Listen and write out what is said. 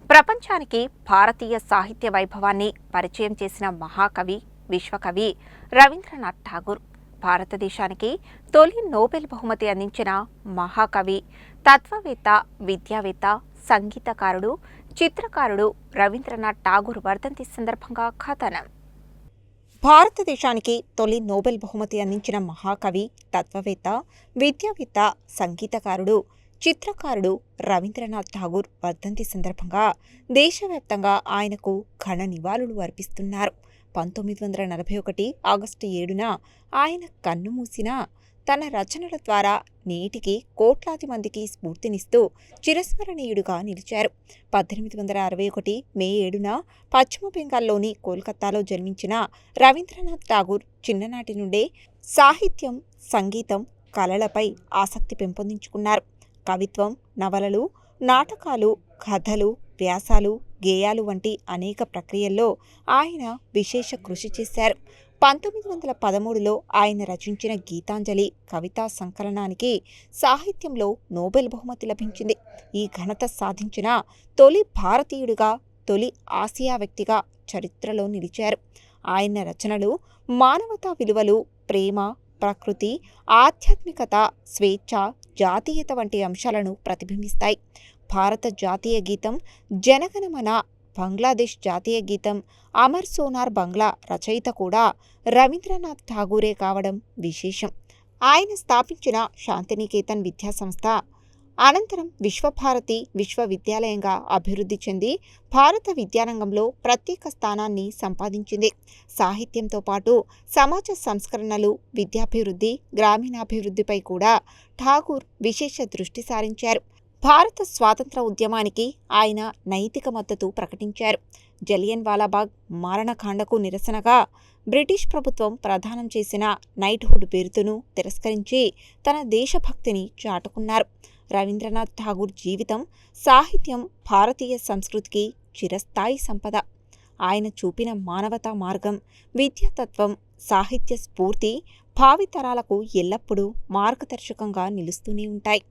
ప్రపంచానికి భారతీయ సాహిత్య వైభవాన్ని పరిచయం చేసిన మహాకవి, విశ్వకవి రవీంద్రనాథ్ ఠాగూర్. భారతదేశానికి తొలి నోబెల్ బహుమతి అందించిన మహాకవి, తత్వవేత్త, విద్యావేత్త, సంగీతకారుడు, చిత్రకారుడు రవీంద్రనాథ్ ఠాగూర్ వర్ధంతి సందర్భంగా కథనం. భారతదేశానికి తొలి నోబెల్ బహుమతి అందించిన మహాకవి, తత్వవేత్త, విద్యావేత్త, సంగీతకారుడు, చిత్రకారుడు రవీంద్రనాథ్ ఠాగూర్ వర్ధంతి సందర్భంగా దేశవ్యాప్తంగా ఆయనకు ఘన నివాళులు అర్పిస్తున్నారు. 1941 ఆగస్టు 7న ఆయన కన్నుమూసిన తన రచనల ద్వారా నేటికి కోట్లాది మందికి స్ఫూర్తినిస్తూ చిరస్మరణీయుడుగా నిలిచారు. 1861 మే 7న పశ్చిమ బెంగాల్లోని కోల్కతాలో జన్మించిన రవీంద్రనాథ్ ఠాగూర్ చిన్ననాటి నుండే సాహిత్యం, సంగీతం, కళలపై ఆసక్తి పెంపొందించుకున్నారు. కవిత్వం, నవలలు, నాటకాలు, కథలు, వ్యాసాలు, గేయాలు వంటి అనేక ప్రక్రియల్లో ఆయన విశేష కృషి చేశారు. 1913లో ఆయన రచించిన గీతాంజలి కవితా సంకలనానికి సాహిత్యంలో నోబెల్ బహుమతి లభించింది. ఈ ఘనత సాధించిన తొలి భారతీయుడిగా, తొలి ఆసియా వ్యక్తిగా చరిత్రలో నిలిచారు. ఆయన రచనలు మానవతా విలువలు, ప్రేమ, ప్రకృతి, ఆధ్యాత్మికత, స్వేచ్ఛ, జాతీయత వంటి అంశాలను ప్రతిబింబిస్తాయి. భారత జాతీయ గీతం జనగణమన, బంగ్లాదేశ్ జాతీయ గీతం అమర్ సోనార్ బంగ్లా రచయిత కూడా రవీంద్రనాథ్ ఠాగూరే కావడం విశేషం. ఆయన స్థాపించిన శాంతినికేతన్ విద్యా సంస్థ అనంతరం విశ్వభారతి విశ్వవిద్యాలయంగా అభివృద్ధి చెంది భారత విద్యారంగంలో ప్రత్యేక స్థానాన్ని సంపాదించింది. సాహిత్యంతో పాటు సమాజ సంస్కరణలు, విద్యాభివృద్ధి, గ్రామీణాభివృద్ధిపై కూడా ఠాగూర్ విశేష దృష్టి సారించారు. భారత స్వాతంత్ర ఉద్యమానికి ఆయన నైతిక మద్దతు ప్రకటించారు. జలియన్ వాలాబాగ్ మారణకాండకు నిరసనగా బ్రిటిష్ ప్రభుత్వం ప్రదానం చేసిన నైట్హుడ్ బిరుదును తిరస్కరించి తన దేశభక్తిని చాటుకున్నారు. రవీంద్రనాథ్ ఠాగూర్ జీవితం, సాహిత్యం భారతీయ సంస్కృతికి చిరస్థాయి సంపద. ఆయన చూపిన మానవతా మార్గం, విద్యాతత్వం, సాహిత్య స్ఫూర్తి భావితరాలకు ఎల్లప్పుడూ మార్గదర్శకంగా నిలుస్తూనే ఉంటాయి.